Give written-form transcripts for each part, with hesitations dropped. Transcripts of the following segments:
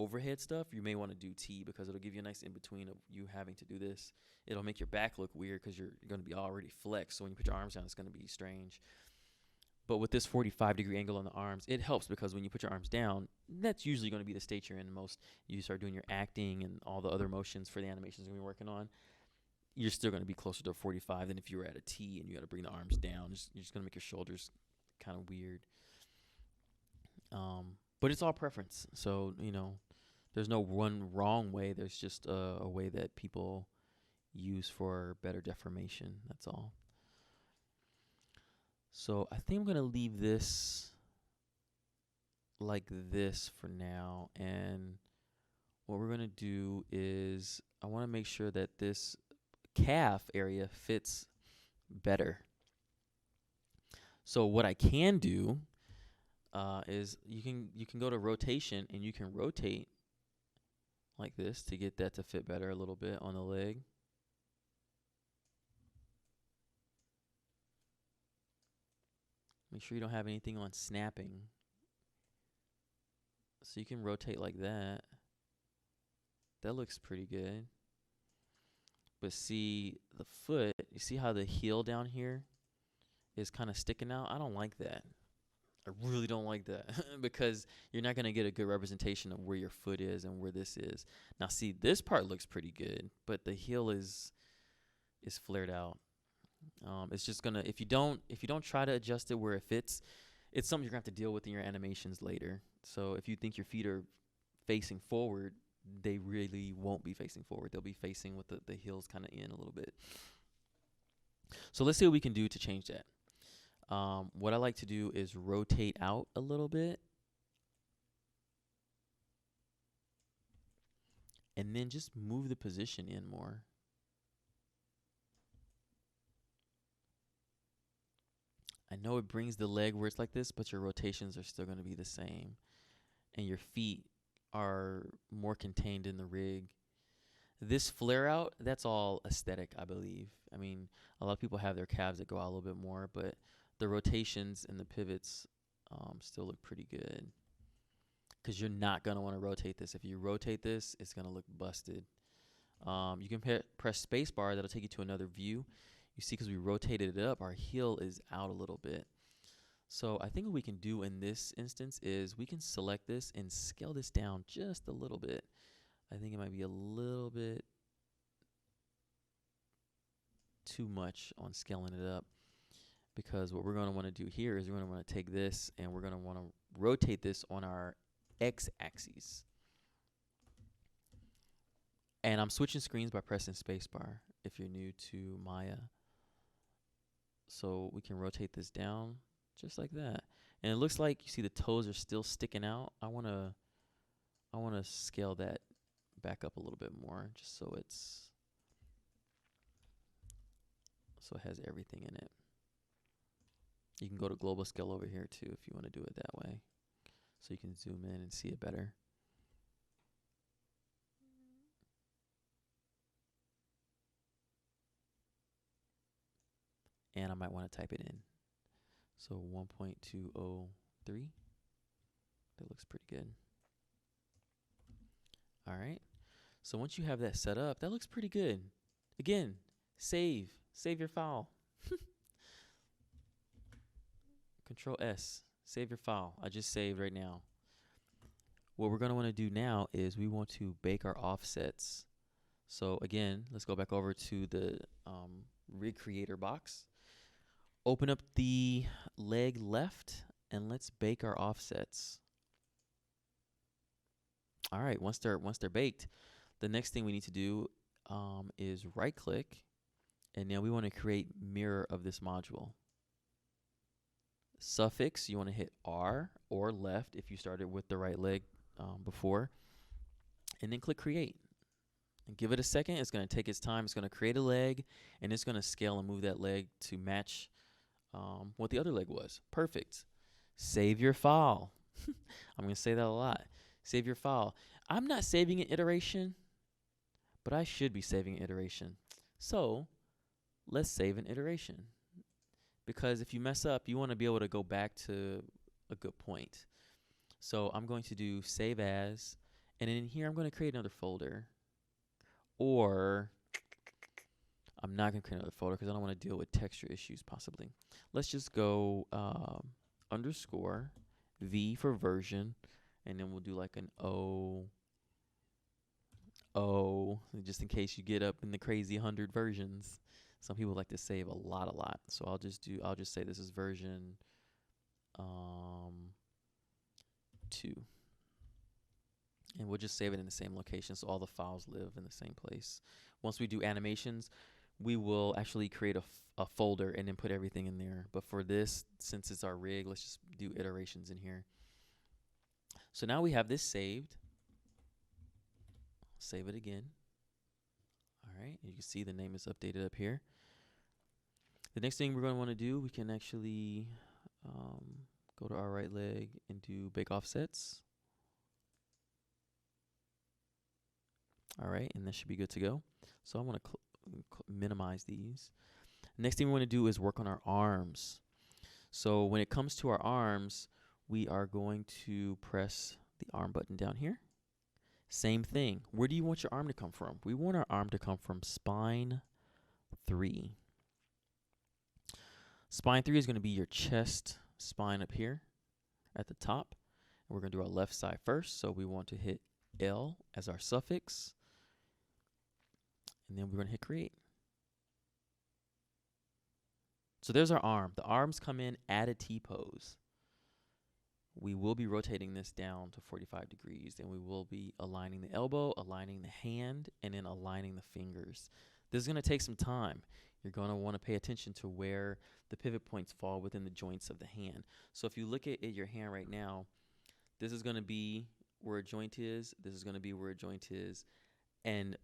overhead stuff, you may want to do T because it'll give you a nice in between of you having to do this. It'll make your back look weird because you're going to be already flexed. So when you put your arms down, it's going to be strange. But with this 45-degree angle on the arms, it helps because when you put your arms down, that's usually going to be the state you're in the most. You start doing your acting and all the other motions for the animations you're going to be working on. You're still going to be closer to 45 than if you were at a T and you got to bring the arms down. You're just going to make your shoulders kind of weird. But it's all preference. So, there's no one wrong way. There's just a way that people use for better deformation. That's all. So I think I'm going to leave this like this for now. And what we're going to do is I want to make sure that this calf area fits better. So what I can do is you can go to rotation and you can rotate like this to get that to fit better a little bit on the leg. Make sure you don't have anything on snapping. So you can rotate like that. That looks pretty good. But see the foot, you see how the heel down here is kind of sticking out? I don't like that. I really don't like that because you're not going to get a good representation of where your foot is and where this is. Now see, this part looks pretty good, but the heel is flared out. It's just gonna if you don't try to adjust it where it fits, it's something you're gonna have to deal with in your animations later. So if you think your feet are facing forward, they really won't be facing forward. They'll be facing with the heels kind of in a little bit. So let's see what we can do to change that. What I like to do is rotate out a little bit. And then just move the position in more. I know it brings the leg where it's like this, but your rotations are still going to be the same. And your feet are more contained in the rig. This flare out, that's all aesthetic, I believe. I mean, a lot of people have their calves that go out a little bit more, but the rotations and the pivots still look pretty good. Because you're not going to want to rotate this. If you rotate this, it's going to look busted. You can press spacebar. That'll take you to another view. You see, because we rotated it up, our heel is out a little bit. So I think what we can do in this instance is we can select this and scale this down just a little bit. I think it might be a little bit too much on scaling it up, because what we're going to want to do here is we're going to want to take this and we're going to want to rotate this on our x-axis. And I'm switching screens by pressing spacebar if you're new to Maya. So we can rotate this down just like that. And it looks like you see the toes are still sticking out. I want to scale that back up a little bit more just so it has everything in it. You can go to global scale over here too if you want to do it that way. So you can zoom in and see it better. And I might want to type it in. So 1.203. That looks pretty good. All right. So once you have that set up, that looks pretty good. Again, save your file. Control S, save your file. I just saved right now. What we're going to want to do now is we want to bake our offsets. So again, let's go back over to the rig creator box. Open up the leg left and let's bake our offsets. All right, once they're baked, the next thing we need to do is right click, and now we want to create mirror of this module. Suffix, you want to hit R or left if you started with the right leg before, and then click create. And give it a second. It's going to take its time. It's going to create a leg, and it's going to scale and move that leg to match what the other leg was. Perfect. Save your file. I'm going to say that a lot. Save your file. I'm not saving an iteration, but I should be saving an iteration. So let's save an iteration. Because if you mess up, you want to be able to go back to a good point. So I'm going to do save as, And in here, I'm going to create another folder. Or I'm not going to create another folder because I don't want to deal with texture issues possibly. Let's just go underscore V for version. And then we'll do like an O, just in case you get up in the crazy 100 versions. Some people like to save a lot. So I'll just say this is version 2. And we'll just save it in the same location so all the files live in the same place. Once we do animations, we will actually create a folder and then put everything in there. But for this, since it's our rig, let's just do iterations in here. So now we have this saved. Save it again. All right, you can see the name is updated up here. The next thing we're going to want to do, we can actually go to our right leg and do bake offsets. All right, and that should be good to go. So I want to minimize these. Next thing we want to do is work on our arms. So when it comes to our arms, we are going to press the arm button down here. Same thing. Where do you want your arm to come from? We want our arm to come from spine 3. Spine 3 is going to be your chest spine up here at the top. And we're going to do our left side first. So we want to hit L as our suffix. And then we're going to hit create. So there's our arm. The arms come in at a T-pose. We will be rotating this down to 45 degrees, and we will be aligning the elbow, aligning the hand, and then aligning the fingers. This is going to take some time. You're going to want to pay attention to where the pivot points fall within the joints of the hand. So if you look at your hand right now, this is going to be where a joint is. This is going to be where a joint is. And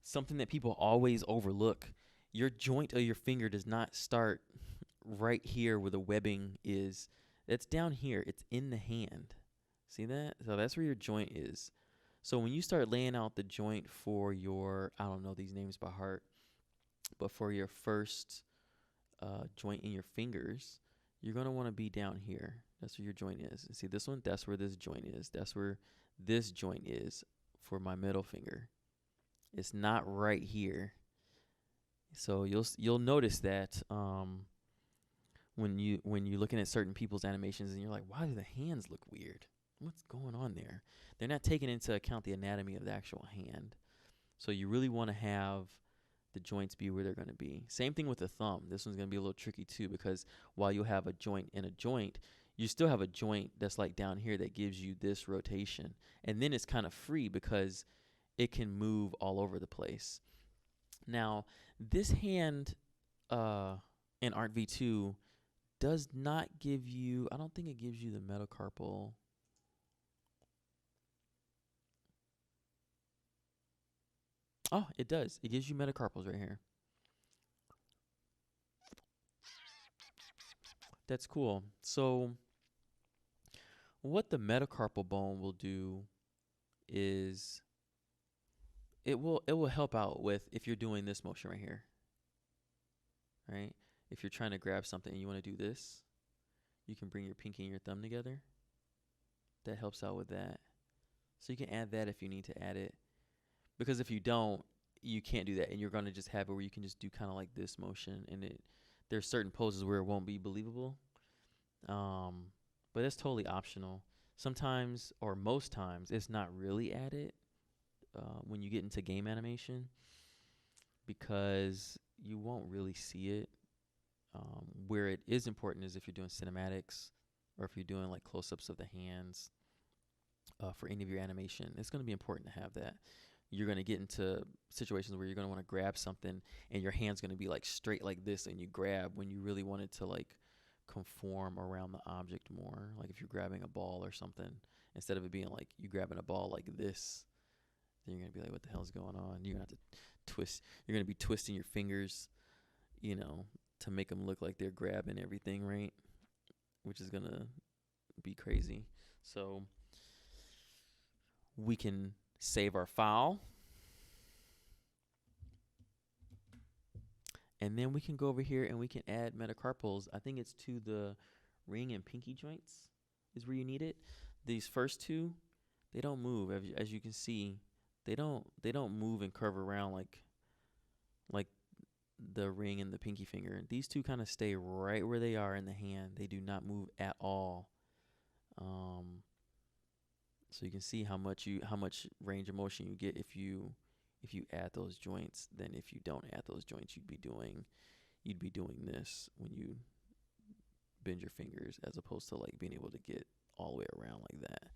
something that people always overlook, your joint of your finger does not start right here where the webbing is. It's down here. It's in the hand. See that? So that's where your joint is. So when you start laying out the joint for your, I don't know these names by heart, but for your first joint in your fingers, you're going to want to be down here. That's where your joint is. And see this one? That's where this joint is. That's where this joint is for my middle finger. It's not right here. So you'll notice that when you're looking at certain people's animations and you're like, why do the hands look weird? What's going on there? They're not taking into account the anatomy of the actual hand. So you really want to have the joints be where they're going to be. Same thing with the thumb. This one's going to be a little tricky too, because while you have a joint in a joint, you still have a joint that's like down here that gives you this rotation. And then it's kind of free because it can move all over the place. Now, this hand in ARTv2 does not give you, I don't think it gives you the metacarpal. Oh, it does. It gives you metacarpals right here. That's cool. So what the metacarpal bone will do is it will help out with if you're doing this motion right here. Right? If you're trying to grab something and you want to do this, you can bring your pinky and your thumb together. That helps out with that. So you can add that if you need to add it. Because if you don't, you can't do that, and you're going to just have it where you can just do kind of like this motion, and there's certain poses where it won't be believable. But that's totally optional. Sometimes, or most times, it's not really added when you get into game animation, because you won't really see it. Where it is important is if you're doing cinematics, or if you're doing like close-ups of the hands for any of your animation. It's going to be important to have that. You're going to get into situations where you're going to want to grab something and your hand's going to be like straight like this, and you grab when you really want it to like conform around the object more. Like if you're grabbing a ball or something, instead of it being like you grabbing a ball like this, then you're going to be like, what the hell's going on? You're going to have to twist. You're going to be twisting your fingers, you know, to make them look like they're grabbing everything, right? Which is going to be crazy. So we can save our file, and then we can go over here and we can add metacarpals. I think it's to the ring and pinky joints is where you need it. These first two, They don't move. As you can see, they don't move and curve around like the ring and the pinky finger. These two kind of stay right where they are in the hand. They do not move at all. So you can see how much range of motion you get if you add those joints. Then if you don't add those joints, you'd be doing this when you bend your fingers, as opposed to like being able to get all the way around like that.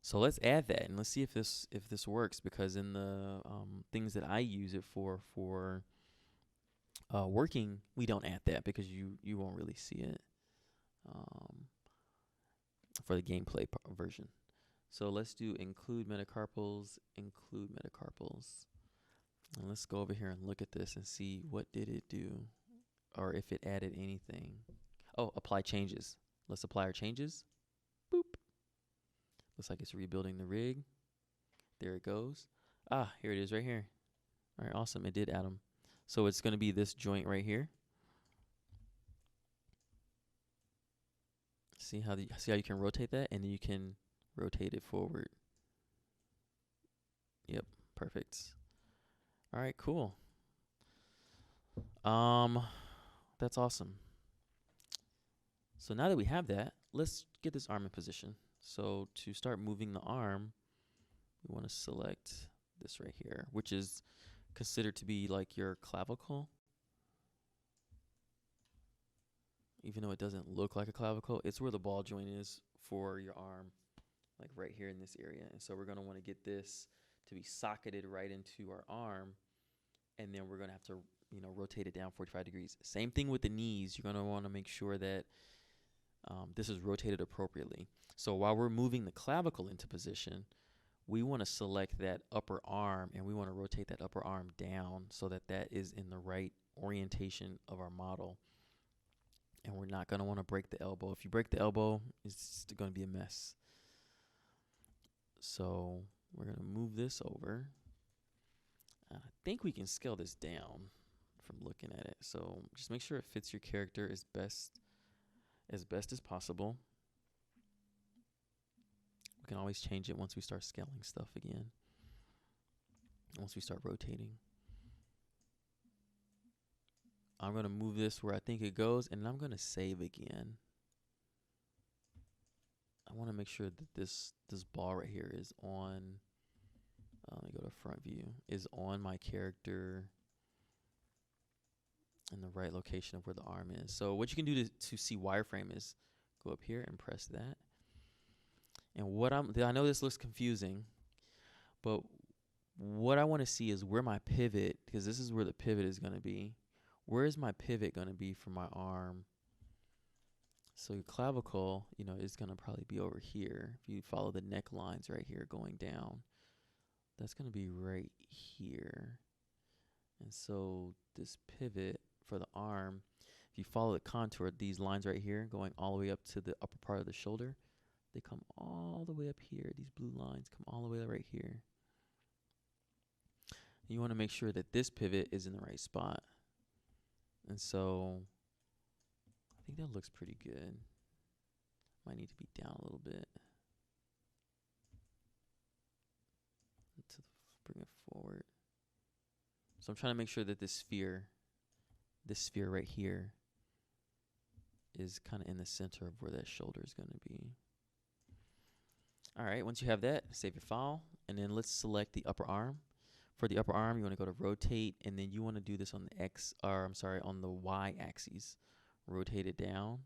So let's add that and let's see if this works, because in the things that I use it for working, we don't add that because you won't really see it for the gameplay version. So let's do include metacarpals, and let's go over here and look at this and see what did it do, or if it added anything. Oh, apply changes. Let's apply our changes. Boop. Looks like it's rebuilding the rig. There it goes. Ah, here it is right here. All right, awesome. It did add them. So it's going to be this joint right here. See how you can rotate that, and then you can rotate it forward. Yep, perfect. All right, cool. That's awesome. So now that we have that, let's get this arm in position. So to start moving the arm, we want to select this right here, which is considered to be like your clavicle. Even though it doesn't look like a clavicle, it's where the ball joint is for your arm, like right here in this area. And so we're going to want to get this to be socketed right into our arm, and then we're going to have to, rotate it down 45 degrees. Same thing with the knees. You're going to want to make sure that this is rotated appropriately. So while we're moving the clavicle into position, we want to select that upper arm, and we want to rotate that upper arm down so that that is in the right orientation of our model. And we're not going to want to break the elbow. If you break the elbow, it's going to be a mess. So we're going to move this over. I think we can scale this down from looking at it. So just make sure it fits your character as best as possible. We can always change it once we start scaling stuff again, once we start rotating. I'm going to move this where I think it goes, and I'm going to save again. I want to make sure that this ball right here is on, let me go to front view, is on my character in the right location of where the arm is. So what you can do to see wireframe is go up here and press that. And I know this looks confusing, but what I want to see is where my pivot, because this is where the pivot is going to be. Where is my pivot going to be for my arm? So your clavicle, is going to probably be over here. If you follow the neck lines right here going down, that's going to be right here. And so this pivot for the arm, if you follow the contour, these lines right here going all the way up to the upper part of the shoulder, they come all the way up here. These blue lines come all the way right here. You want to make sure that this pivot is in the right spot. And so I think that looks pretty good. Might need to be down a little bit to bring it forward. So I'm trying to make sure that this sphere right here is kind of in the center of where that shoulder is going to be. All right, once you have that, save your file, and then let's select the upper arm. For the upper arm, you want to go to rotate, and then you want to do this on the on the Y axis. Rotate it down.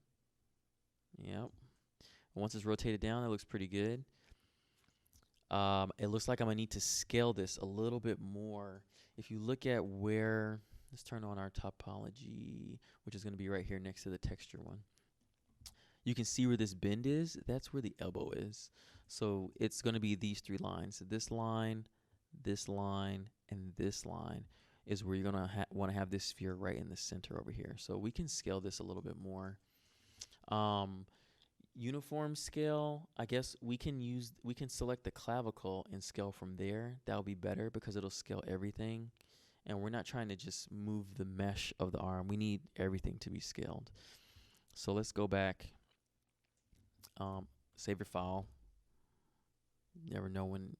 Yep. Once it's rotated down, it looks pretty good. It looks like I'm going to need to scale this a little bit more. If you look at where, let's turn on our topology, which is going to be right here next to the texture one. You can see where this bend is. That's where the elbow is. So it's going to be these three lines. So this line, and this line is where you're going to want to have this sphere right in the center over here. So we can scale this a little bit more. Uniform scale, I guess we can select the clavicle and scale from there. That'll be better because it'll scale everything. And we're not trying to just move the mesh of the arm. We need everything to be scaled. So let's go back, save your file. You never know when